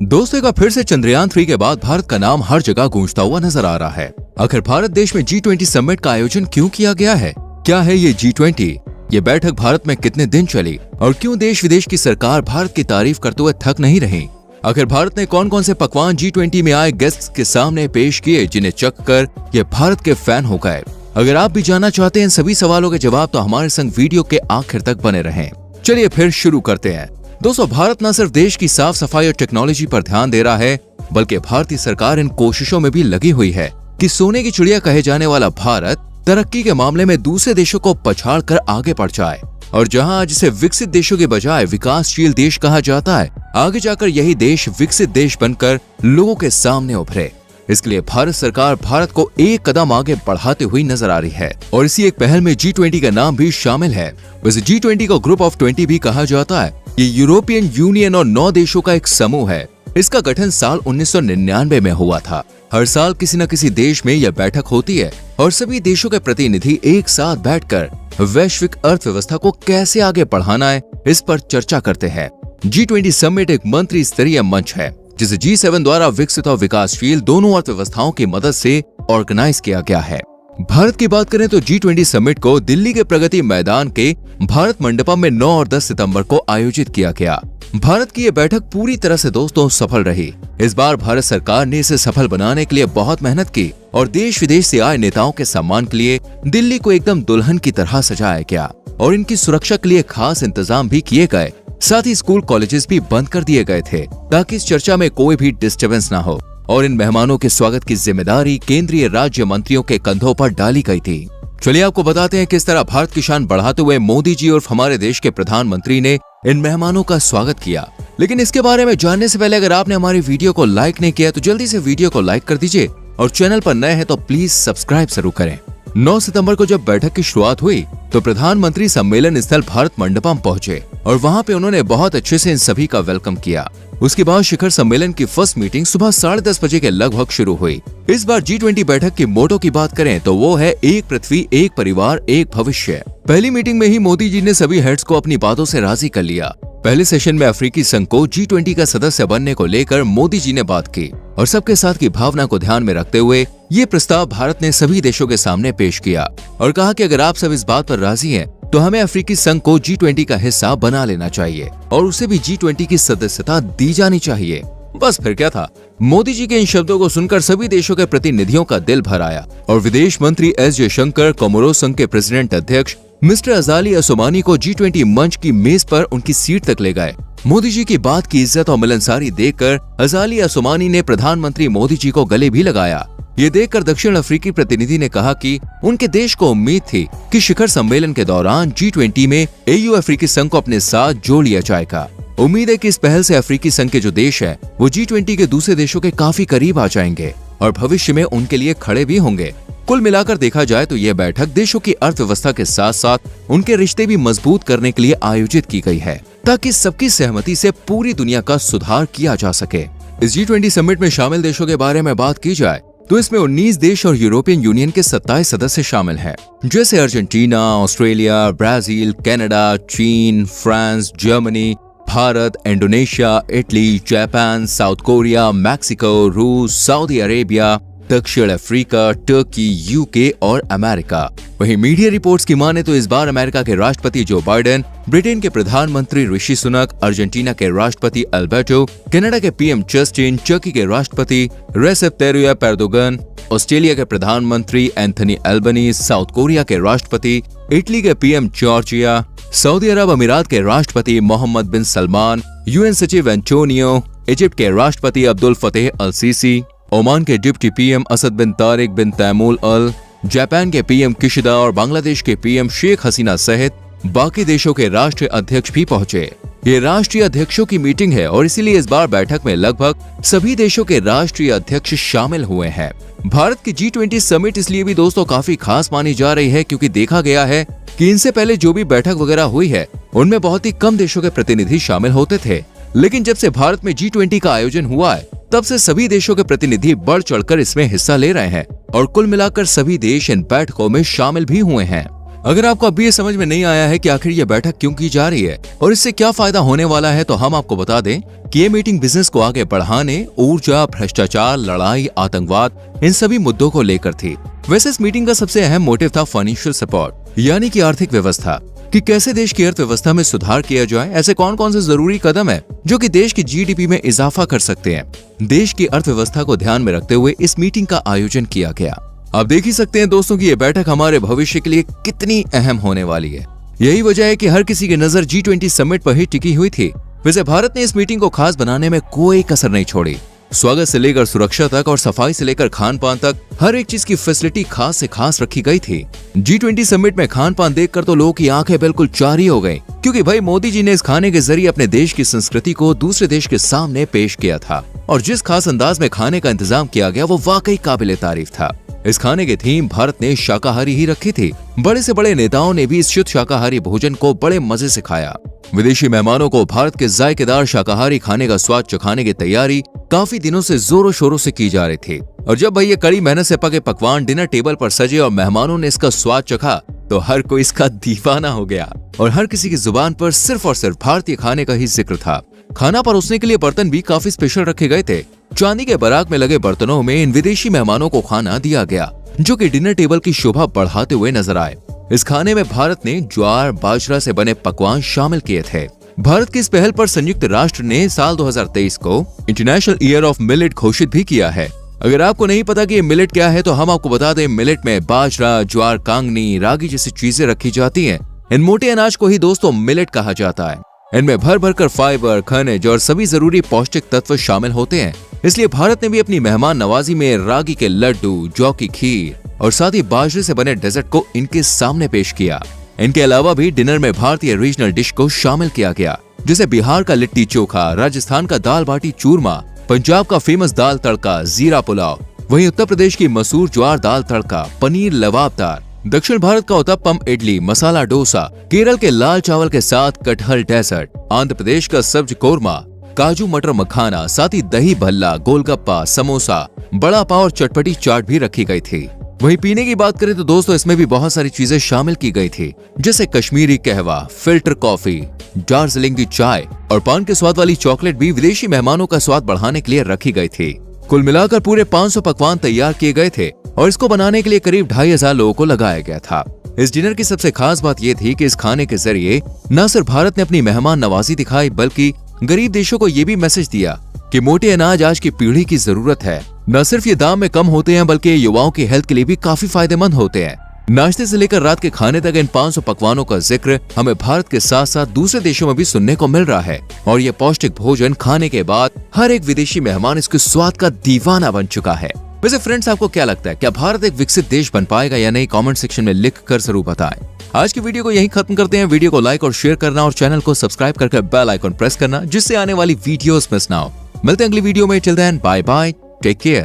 दोस्तों, का फिर से चंद्रयान 3 के बाद भारत का नाम हर जगह गूंजता हुआ नजर आ रहा है। आखिर भारत देश में G20 समिट का आयोजन क्यों किया गया है? क्या है ये G20? ये बैठक भारत में कितने दिन चली और क्यों देश विदेश की सरकार भारत की तारीफ करते हुए थक नहीं रही? आखिर भारत ने कौन कौन से पकवान G20 में आए गेस्ट्स के सामने पेश किए जिन्हें चख कर ये भारत के फैन हो गए? अगर आप भी जानना चाहते हैं इन सभी सवालों के जवाब तो हमारे संग वीडियो के आखिर तक बने रहें। चलिए फिर शुरू करते हैं। दोस्तों, भारत न सिर्फ देश की साफ सफाई और टेक्नोलॉजी पर ध्यान दे रहा है, बल्कि भारतीय सरकार इन कोशिशों में भी लगी हुई है कि सोने की चिड़िया कहे जाने वाला भारत तरक्की के मामले में दूसरे देशों को पछाड़ कर आगे बढ़ जाए। और जहां आज इसे विकसित देशों के बजाय विकासशील देश कहा जाता है, आगे जाकर यही देश विकसित देश बनकर लोगों के सामने उभरे। इसके लिए भारत सरकार भारत को एक कदम आगे बढ़ाते हुई नजर आ रही है और इसी एक पहल में G20 का नाम भी शामिल है। वैसे G20 को ग्रुप ऑफ 20 भी कहा जाता है। ये यूरोपियन यूनियन और 9 देशों का एक समूह है। इसका गठन साल 1999 में हुआ था। हर साल किसी न किसी देश में यह बैठक होती है और सभी देशों के प्रतिनिधि एक साथ बैठकर वैश्विक अर्थव्यवस्था को कैसे आगे बढ़ाना है, इस पर चर्चा करते हैं। G20 समिट एक मंत्री स्तरीय मंच है जिसे G7 द्वारा विकसित और विकासशील दोनों अर्थव्यवस्थाओं की मदद से ऑर्गेनाइज किया गया है। भारत की बात करें तो G20 समिट को दिल्ली के प्रगति मैदान के भारत मंडपम में 9 और 10 सितंबर को आयोजित किया गया। भारत की ये बैठक पूरी तरह से दोस्तों सफल रही। इस बार भारत सरकार ने इसे सफल बनाने के लिए बहुत मेहनत की और देश विदेश से आए नेताओं के सम्मान के लिए दिल्ली को एकदम दुल्हन की तरह सजाया गया और इनकी सुरक्षा के लिए खास इंतजाम भी किए गए। साथ ही स्कूल कॉलेजेस भी बंद कर दिए गए थे ताकि इस चर्चा में कोई भी डिस्टर्बेंस ना हो और इन मेहमानों के स्वागत की जिम्मेदारी केंद्रीय राज्य मंत्रियों के कंधों पर डाली गई थी। चलिए आपको बताते हैं किस तरह भारत की शान बढ़ाते हुए मोदी जी और हमारे देश के प्रधानमंत्री ने इन मेहमानों का स्वागत किया। लेकिन इसके बारे में जानने से पहले अगर आपने हमारी वीडियो को लाइक नहीं किया तो जल्दी से वीडियो को लाइक कर दीजिए और चैनल पर नए हैं तो प्लीज सब्सक्राइब जरूर करें। 9 सितंबर को जब बैठक की शुरुआत हुई तो प्रधानमंत्री सम्मेलन स्थल भारत मंडपम पहुंचे और वहां पे उन्होंने बहुत अच्छे से इन सभी का वेलकम किया। उसके बाद शिखर सम्मेलन की फर्स्ट मीटिंग सुबह 10:30 बजे के लगभग शुरू हुई। इस बार G20 बैठक की मोटो की बात करें तो वो है एक पृथ्वी, एक परिवार, एक भविष्य। पहली मीटिंग में ही मोदी जी ने सभी हेड्स को अपनी बातों से राजी कर लिया। पहले सेशन में अफ्रीकी संघ को G20 का सदस्य बनने को लेकर मोदी जी ने बात की और सबके साथ की भावना को ध्यान में रखते हुए ये प्रस्ताव भारत ने सभी देशों के सामने पेश किया और कहा कि अगर आप सब इस बात पर राजी हैं तो हमें अफ्रीकी संघ को G20 का हिस्सा बना लेना चाहिए और उसे भी G20 की सदस्यता दी जानी चाहिए। बस फिर क्या था, मोदी जी के इन शब्दों को सुनकर सभी देशों के प्रतिनिधियों का दिल भर आया और विदेश मंत्री एस जयशंकर, कोमोरोस संघ के प्रेसिडेंट अध्यक्ष मिस्टर अजाली असोमानी को G20 मंच की मेज पर उनकी सीट तक ले गए। मोदी जी की बात की इज्जत और मिलनसारी देखकर अजाली असोमानी ने प्रधानमंत्री मोदी जी को गले भी लगाया। ये देखकर दक्षिण अफ्रीकी प्रतिनिधि ने कहा कि उनके देश को उम्मीद थी कि शिखर सम्मेलन के दौरान G20 में AU अफ्रीकी संघ को अपने साथ जोड़ लिया जाएगा। उम्मीद है कि इस पहल से अफ्रीकी संघ के जो देश है वो G20 के दूसरे देशों के काफी करीब आ जाएंगे और भविष्य में उनके लिए खड़े भी होंगे। कुल मिलाकर देखा जाए तो यह बैठक देशों की अर्थव्यवस्था के साथ साथ उनके रिश्ते भी मजबूत करने के लिए आयोजित की गई है ताकि सबकी सहमति से पूरी दुनिया का सुधार किया जा सके। इस G20 समिट में शामिल देशों के बारे में बात की जाए तो इसमें 19 देश और यूरोपियन यूनियन के 27 सदस्य शामिल हैं, जैसे अर्जेंटीना, ऑस्ट्रेलिया, ब्राजील, कनाडा, चीन, France, Germany, Bharat, Indonesia, Italy, Japan, south Korea, Mexico, रूस, सऊदी अरेबिया, दक्षिण अफ्रीका, टर्की, यूके और अमेरिका। वहीं मीडिया रिपोर्ट्स की माने तो इस बार अमेरिका के राष्ट्रपति जो बाइडेन, ब्रिटेन के प्रधानमंत्री ऋषि सुनक, अर्जेंटीना के राष्ट्रपति अल्बर्टो, कनाडा के पीएम जस्टिन, टर्की के राष्ट्रपति रेसेप तैयप एर्दोगन, ऑस्ट्रेलिया के प्रधानमंत्री एंथनी अल्बनीज, साउथ कोरिया के राष्ट्रपति, इटली के पीएम जॉर्जिया, सऊदी अरब अमीरात के राष्ट्रपति मोहम्मद बिन सलमान, UN सचिव एंटोनियो, इजिप्ट के राष्ट्रपति अब्दुल फतेह अल सीसी, ओमान के डिप्टी पीएम असद बिन तारिक बिन तैमूल अल, जापान के पीएम किशिदा और बांग्लादेश के पीएम शेख हसीना सहित बाकी देशों के राष्ट्रीय अध्यक्ष भी पहुंचे। ये राष्ट्रीय अध्यक्षों की मीटिंग है और इसीलिए इस बार बैठक में लगभग सभी देशों के राष्ट्रीय अध्यक्ष शामिल हुए हैं। भारत की G20 समिट इसलिए भी दोस्तों काफी खास मानी जा रही है क्योंकि देखा गया है कि इनसे पहले जो भी बैठक वगैरह हुई है उनमें बहुत ही कम देशों के प्रतिनिधि शामिल होते थे, लेकिन जब से भारत में G20 का आयोजन हुआ है तब से सभी देशों के प्रतिनिधि बढ़ चढ़कर इसमें हिस्सा ले रहे हैं और कुल मिलाकर सभी देश इन बैठकों में शामिल भी हुए हैं। अगर आपको अभी ये समझ में नहीं आया है कि आखिर ये बैठक क्यों की जा रही है और इससे क्या फायदा होने वाला है, तो हम आपको बता दें कि ये मीटिंग बिजनेस को आगे बढ़ाने, ऊर्जा, भ्रष्टाचार, लड़ाई, आतंकवाद, इन सभी मुद्दों को लेकर थी। वैसे इस मीटिंग का सबसे अहम मोटिव था फाइनेंशियल सपोर्ट, यानी कि आर्थिक व्यवस्था, कि कैसे देश की अर्थव्यवस्था में सुधार किया जाए। ऐसे कौन कौन से जरूरी कदम है जो कि देश की जीडीपी में इजाफा कर सकते हैं। देश की अर्थव्यवस्था को ध्यान में रखते हुए इस मीटिंग का आयोजन किया गया। आप देख ही सकते हैं दोस्तों कि ये बैठक हमारे भविष्य के लिए कितनी अहम होने वाली है। यही वजह है कि हर किसी की नजर G20 समिट पर ही टिकी हुई थी। वैसे भारत ने इस मीटिंग को खास बनाने में कोई कसर नहीं छोड़ी। स्वागत से लेकर सुरक्षा तक और सफाई से लेकर खान पान तक हर एक चीज की फैसिलिटी खास से खास रखी गई थी। G20 समिट में खान पान देखकर तो लोगों की आंखें बिल्कुल चारी हो गईं, क्योंकि भाई मोदी जी ने इस खाने के जरिए अपने देश की संस्कृति को दूसरे देश के सामने पेश किया था। और जिस खास अंदाज में खाने का इंतजाम किया गया वो वाकई काबिले तारीफ था। इस खाने की थीम भारत ने शाकाहारी ही रखी थी। बड़े से बड़े नेताओं ने भी इस शुद्ध शाकाहारी भोजन को बड़े मजे से खाया। विदेशी मेहमानों को भारत के जायकेदार शाकाहारी खाने का स्वाद चखाने की तैयारी काफी दिनों से जोरों शोरों से की जा रही थी। और जब भाई ये कड़ी मेहनत से पके पकवान डिनर टेबल पर सजे और मेहमानों ने इसका स्वाद चखा तो हर कोई इसका दीवाना हो गया और हर किसी की जुबान पर सिर्फ और सिर्फ भारतीय खाने का ही जिक्र था। खाना परोसने के लिए बर्तन भी काफी स्पेशल रखे गए थे। चांदी के बराक में लगे बर्तनों में इन विदेशी मेहमानों को खाना दिया गया, जो कि डिनर टेबल की शोभा बढ़ाते हुए नजर आए। इस खाने में भारत ने ज्वार बाजरा से बने पकवान शामिल किए थे। भारत की इस पहल पर संयुक्त राष्ट्र ने साल 2023 को इंटरनेशनल ईयर ऑफ मिलेट घोषित भी किया है। अगर आपको नहीं पता कि ये मिलेट क्या है तो हम आपको बता दें, मिलेट में बाजरा, ज्वार, कांगनी, रागी जैसी चीजें रखी जाती हैं। इन मोटे अनाज को ही दोस्तों मिलेट कहा जाता है। इनमें भर भर कर फाइबर, खनिज और सभी जरूरी पौष्टिक तत्व शामिल होते हैं। इसलिए भारत ने भी अपनी मेहमान नवाजी में रागी के लड्डू, जौ की खीर और साथ ही बाजरे से बने डेजर्ट को इनके सामने पेश किया। इनके अलावा भी डिनर में भारतीय रीजनल डिश को शामिल किया गया, जैसे बिहार का लिट्टी चोखा, राजस्थान का दाल बाटी चूरमा, पंजाब का फेमस दाल तड़का, जीरा पुलाव, वहीं उत्तर प्रदेश की मसूर ज्वार दाल तड़का, पनीर लबाबदार, दक्षिण भारत का उत्तपम इडली, मसाला डोसा, केरल के लाल चावल के साथ कटहल डेजर्ट, आंध्र प्रदेश का सब्ज कोरमा, काजू मटर मखाना, साथ ही दही भल्ला, गोलगप्पा, समोसा, बड़ा पाव और चटपटी चाट भी रखी गई थी। वहीं पीने की बात करें तो दोस्तों इसमें भी बहुत सारी चीजें शामिल की गई थी, जैसे कश्मीरी कहवा, फिल्टर कॉफी, दार्जिलिंग की चाय और पान के स्वाद वाली चॉकलेट भी विदेशी मेहमानों का स्वाद बढ़ाने के लिए रखी गई थी। कुल मिलाकर पूरे 500 पकवान तैयार किए गए थे और इसको बनाने के लिए करीब 2500 लोगों को लगाया गया था। इस डिनर की सबसे खास बात यह थी कि इस खाने के जरिए न सिर्फ भारत ने अपनी मेहमान नवाजी दिखाई, बल्कि गरीब देशों को ये भी मैसेज दिया कि मोटे अनाज आज की पीढ़ी की जरूरत है। न सिर्फ ये दाम में कम होते हैं बल्कि युवाओं की हेल्थ के लिए भी काफी फायदेमंद होते हैं। नाश्ते से लेकर रात के खाने तक इन 500 पकवानों का जिक्र हमें भारत के साथ साथ दूसरे देशों में भी सुनने को मिल रहा है और ये पौष्टिक भोजन खाने के बाद हर एक विदेशी मेहमान इसके स्वाद का दीवाना बन चुका है। वैसे फ्रेंड्स, आपको क्या लगता है, क्या भारत एक विकसित देश बन पाएगा या नहीं? कमेंट सेक्शन में लिख कर जरूर बताएं। आज की वीडियो को यहीं खत्म करते हैं। वीडियो को लाइक और शेयर करना और चैनल को सब्सक्राइब करके बेल आइकन प्रेस करना, जिससे आने वाली वीडियोस मिस ना हो। मिलते हैं अगली वीडियो में। Till then bye bye, take care.